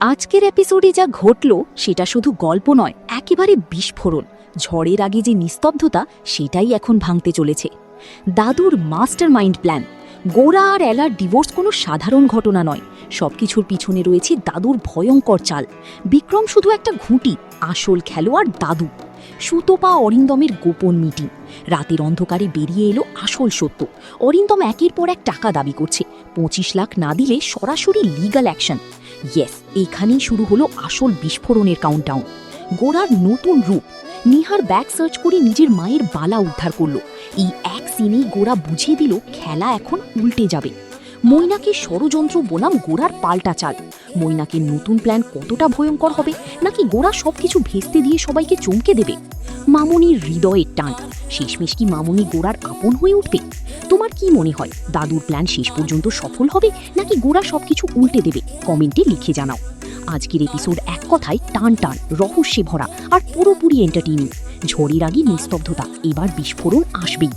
আজকের এপিসোডে যা ঘটল সেটা শুধু গল্প নয়, একেবারে বিস্ফোরণ। ঝড়ের আগে যে নিস্তব্ধতা, সেটাই এখন ভাঙতে চলেছে। দাদুর মাস্টার মাইন্ড প্ল্যান। গোরা আর এলার ডিভোর্স কোনো সাধারণ ঘটনা নয়, সবকিছুর পিছনে রয়েছে দাদুর ভয়ঙ্কর চাল। বিক্রম শুধু একটা ঘুঁটি, আসল খেলোয়াড় দাদু। সুতপা অরিন্দমের গোপন মিটিং। রাতের অন্ধকারে বেরিয়ে এলো আসল সত্য। অরিন্দম একের পর এক টাকা দাবি করছে, 25 লাখ না দিলে সরাসরি লিগ্যাল অ্যাকশন। ইয়েস, এখানেই শুরু হলো আসল বিস্ফোরণের কাউন্টডাউন। গোরার নতুন রূপ। নিহার ব্যাগ সার্চ করে নিজের মায়ের বালা উদ্ধার করলো। এই এক সিনেই গোরা বুঝিয়ে দিল খেলা এখন উল্টে যাবে। মৈনাকের ষড়যন্ত্র বনাম গোরার পাল্টা চাল। মৈনাকের নতুন প্ল্যান কতটা ভয়ঙ্কর হবে, নাকি গোরা সবকিছু ভেস্তে দিয়ে সবাইকে চমকে দেবে? মামুনির হৃদয়ের টান। শেষমেশ কি মামুনি গোরার আপন হয়ে উঠবে? তোমার কি মনে হয়, দাদুর প্ল্যান শেষ পর্যন্ত সফল হবে, নাকি গোরা সবকিছু উল্টে দেবে? কমেন্টে লিখে জানাও। আজকের এপিসোড এক কথায় টান টান, রহস্যে ভরা আর পুরোপুরি এন্টারটেইনিং। ঝড়ের আগে নিস্তব্ধতা, এবার বিস্ফোরণ আসবেই।